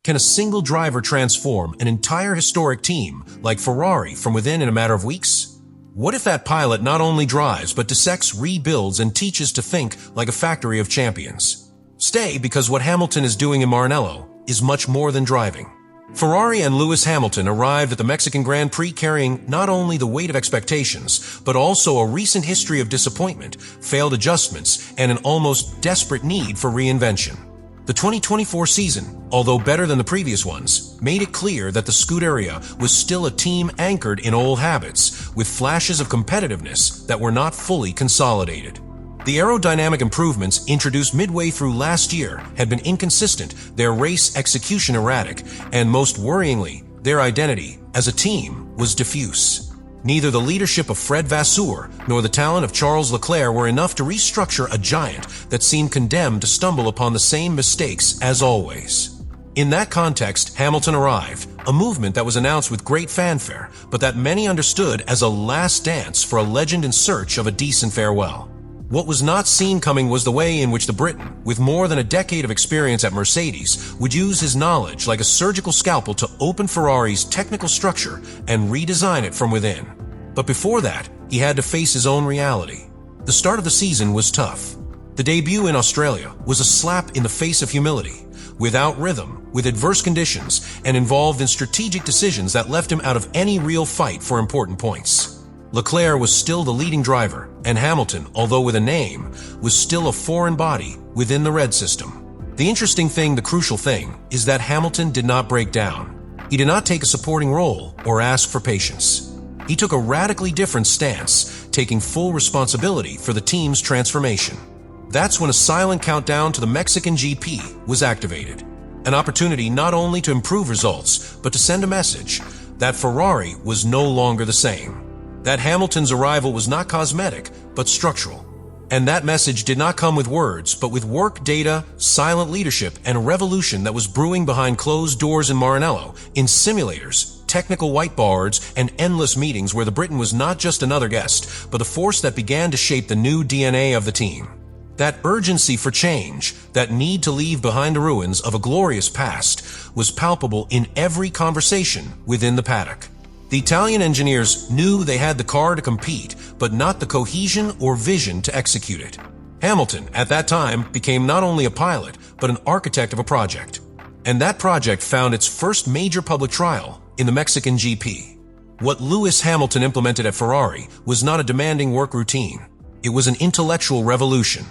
Can a single driver transform an entire historic team like Ferrari from within in a matter of weeks? What if that pilot not only drives but dissects, rebuilds, and teaches to think like a factory of champions? Stay, because what Hamilton is doing in Maranello is much more than driving. Ferrari and Lewis Hamilton arrived at the Mexican Grand Prix carrying not only the weight of expectations, but also a recent history of disappointment, failed adjustments, and an almost desperate need for reinvention. The 2024 season, although better than the previous ones, made it clear that the Scuderia was still a team anchored in old habits, with flashes of competitiveness that were not fully consolidated. The aerodynamic improvements introduced midway through last year had been inconsistent, their race execution erratic, and most worryingly, their identity as a team was diffuse. Neither the leadership of Frédéric Vasseur nor the talent of Charles Leclerc were enough to restructure a giant that seemed condemned to stumble upon the same mistakes as always. In that context, Hamilton arrived, a movement that was announced with great fanfare, but that many understood as a last dance for a legend in search of a decent farewell. What was not seen coming was the way in which the Briton, with more than a decade of experience at Mercedes, would use his knowledge like a surgical scalpel to open Ferrari's technical structure and redesign it from within. But before that, he had to face his own reality. The start of the season was tough. The debut in Australia was a slap in the face of humility, without rhythm, with adverse conditions, and involved in strategic decisions that left him out of any real fight for important points. Leclerc was still the leading driver, and Hamilton, although with a name, was still a foreign body within the Red system. The interesting thing, the crucial thing, is that Hamilton did not break down. He did not take a supporting role or ask for patience. He took a radically different stance, taking full responsibility for the team's transformation. That's when a silent countdown to the Mexican GP was activated. An opportunity not only to improve results, but to send a message that Ferrari was no longer the same. That Hamilton's arrival was not cosmetic, but structural. And that message did not come with words, but with work, data, silent leadership, and a revolution that was brewing behind closed doors in Maranello, in simulators, technical whiteboards, and endless meetings where the Briton was not just another guest, but a force that began to shape the new DNA of the team. That urgency for change, that need to leave behind the ruins of a glorious past, was palpable in every conversation within the paddock. The Italian engineers knew they had the car to compete, but not the cohesion or vision to execute it. Hamilton, at that time, became not only a pilot, but an architect of a project. And that project found its first major public trial in the Mexican GP. What Lewis Hamilton implemented at Ferrari was not a demanding work routine. It was an intellectual revolution.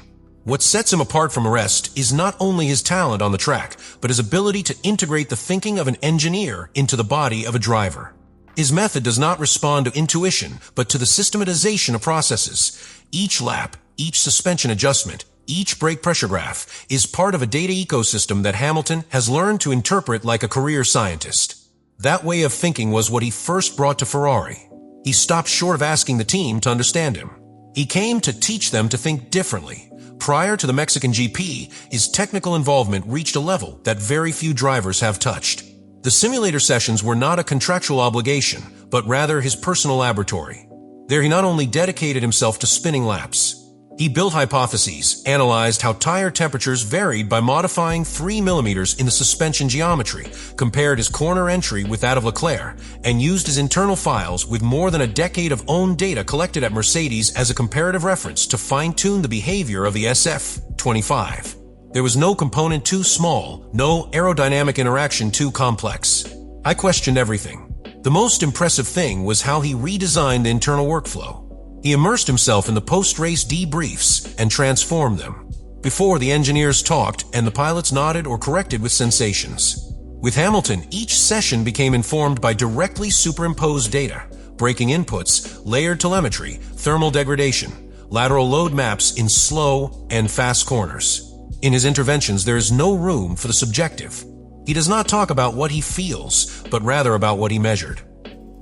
What sets him apart from the rest is not only his talent on the track, but his ability to integrate the thinking of an engineer into the body of a driver. His method does not respond to intuition, but to the systematization of processes. Each lap, each suspension adjustment, each brake pressure graph is part of a data ecosystem that Hamilton has learned to interpret like a career scientist. That way of thinking was what he first brought to Ferrari. He stopped short of asking the team to understand him. He came to teach them to think differently. Prior to the Mexican GP, his technical involvement reached a level that very few drivers have touched. The simulator sessions were not a contractual obligation, but rather his personal laboratory. There he not only dedicated himself to spinning laps. He built hypotheses, analyzed how tire temperatures varied by modifying 3 millimeters in the suspension geometry, compared his corner entry with that of Leclerc, and used his internal files with more than a decade of owned data collected at Mercedes as a comparative reference to fine-tune the behavior of the SF25. There was no component too small, no aerodynamic interaction too complex. I questioned everything. The most impressive thing was how he redesigned the internal workflow. He immersed himself in the post-race debriefs and transformed them. Before, the engineers talked and the pilots nodded or corrected with sensations. With Hamilton, each session became informed by directly superimposed data, braking inputs, layered telemetry, thermal degradation, lateral load maps in slow and fast corners. In his interventions, there is no room for the subjective. He does not talk about what he feels, but rather about what he measured.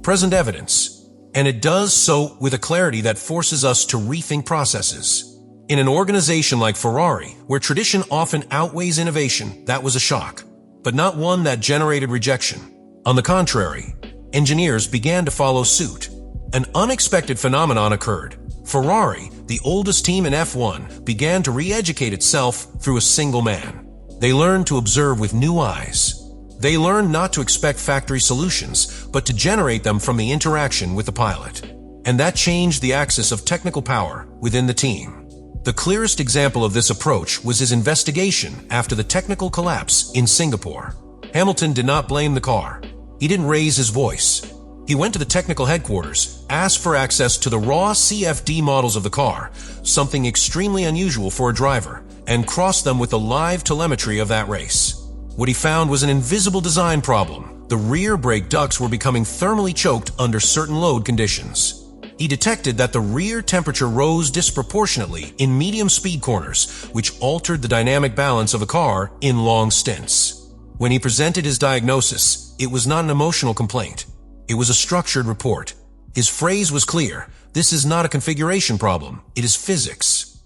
Present evidence. And it does so with a clarity that forces us to rethink processes. In an organization like Ferrari, where tradition often outweighs innovation, that was a shock, but not one that generated rejection. On the contrary, engineers began to follow suit. An unexpected phenomenon occurred. Ferrari, the oldest team in F1, began to re-educate itself through a single man. They learned to observe with new eyes. They learned not to expect factory solutions, but to generate them from the interaction with the pilot. And that changed the axis of technical power within the team. The clearest example of this approach was his investigation after the technical collapse in Singapore. Hamilton did not blame the car. He didn't raise his voice. He went to the technical headquarters, asked for access to the raw CFD models of the car, something extremely unusual for a driver, and crossed them with the live telemetry of that race. What he found was an invisible design problem. The rear brake ducts were becoming thermally choked under certain load conditions. He detected that the rear temperature rose disproportionately in medium speed corners, which altered the dynamic balance of the car in long stints. When he presented his diagnosis, it was not an emotional complaint. It was a structured report. His phrase was clear: this is not a configuration problem, it is physics.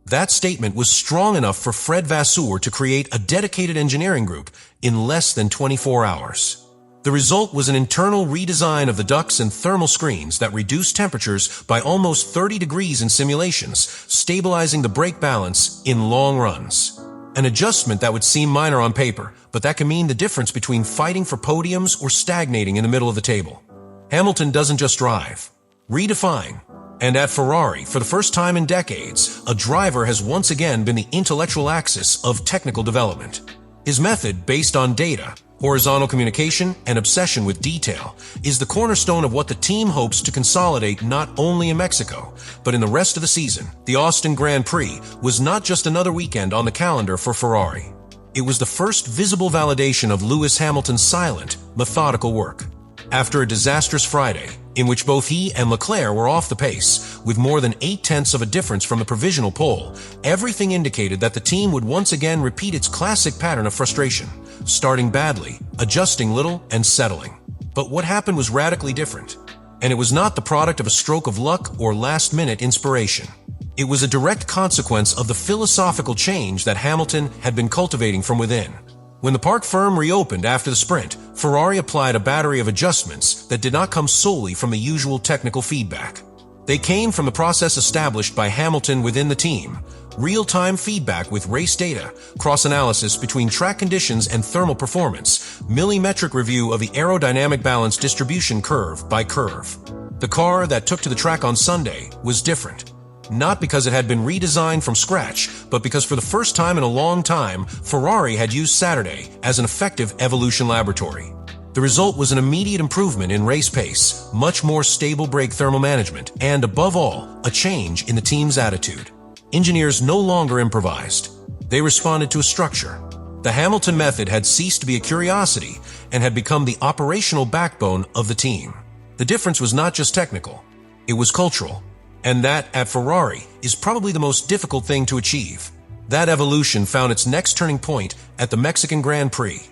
That statement was strong enough for Fred Vasseur to create a dedicated engineering group in less than 24 hours. The result was an internal redesign of the ducts and thermal screens that reduced temperatures by almost 30 degrees in simulations, stabilizing the brake balance in long runs. An adjustment that would seem minor on paper, but that can mean the difference between fighting for podiums or stagnating in the middle of the table. Hamilton doesn't just drive. Redefine. And at Ferrari, for the first time in decades, a driver has once again been the intellectual axis of technical development. His method, based on data, horizontal communication, and obsession with detail, is the cornerstone of what the team hopes to consolidate not only in Mexico, but in the rest of the season. The Austin Grand Prix was not just another weekend on the calendar for Ferrari. It was the first visible validation of Lewis Hamilton's silent, methodical work. After a disastrous Friday, in which both he and Leclerc were off the pace, with more than 0.8 of a difference from the provisional pole, everything indicated that the team would once again repeat its classic pattern of frustration, starting badly, adjusting little, and settling. But what happened was radically different, and it was not the product of a stroke of luck or last-minute inspiration. It was a direct consequence of the philosophical change that Hamilton had been cultivating from within. When the park firm reopened after the sprint, Ferrari applied a battery of adjustments that did not come solely from the usual technical feedback. They came from the process established by Hamilton within the team: real-time feedback with race data, cross-analysis between track conditions and thermal performance, millimetric review of the aerodynamic balance distribution curve by curve. The car that took to the track on Sunday was different. Not because it had been redesigned from scratch, but because for the first time in a long time, Ferrari had used Saturday as an effective evolution laboratory. The result was an immediate improvement in race pace, much more stable brake thermal management, and above all, a change in the team's attitude. Engineers no longer improvised. They responded to a structure. The Hamilton method had ceased to be a curiosity and had become the operational backbone of the team. The difference was not just technical, it was cultural. And that, at Ferrari, is probably the most difficult thing to achieve. That evolution found its next turning point at the Mexican Grand Prix.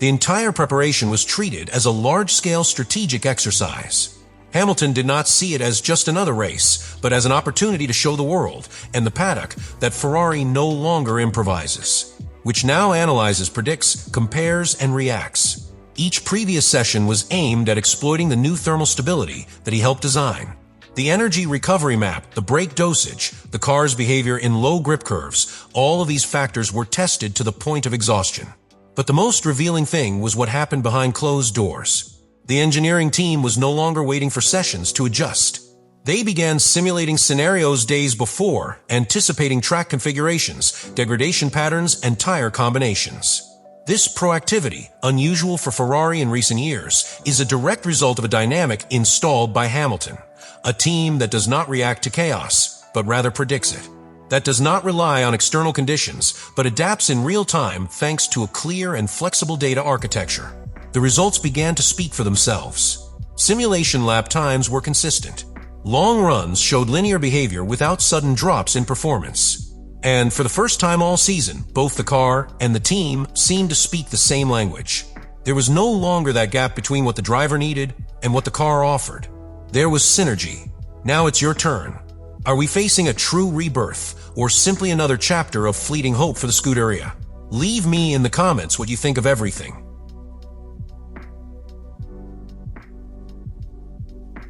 The entire preparation was treated as a large-scale strategic exercise. Hamilton did not see it as just another race, but as an opportunity to show the world and the paddock that Ferrari no longer improvises, which now analyzes, predicts, compares, and reacts. Each previous session was aimed at exploiting the new thermal stability that he helped design. The energy recovery map, the brake dosage, the car's behavior in low grip curves, all of these factors were tested to the point of exhaustion. But the most revealing thing was what happened behind closed doors. The engineering team was no longer waiting for sessions to adjust. They began simulating scenarios days before, anticipating track configurations, degradation patterns, and tire combinations. This proactivity, unusual for Ferrari in recent years, is a direct result of a dynamic installed by Hamilton. A team that does not react to chaos, but rather predicts it. That does not rely on external conditions, but adapts in real time thanks to a clear and flexible data architecture. The results began to speak for themselves. Simulation lap times were consistent. Long runs showed linear behavior without sudden drops in performance. And for the first time all season, both the car and the team seemed to speak the same language. There was no longer that gap between what the driver needed and what the car offered. There was synergy. Now it's your turn. Are we facing a true rebirth, or simply another chapter of fleeting hope for the Scuderia? Leave me in the comments what you think of everything.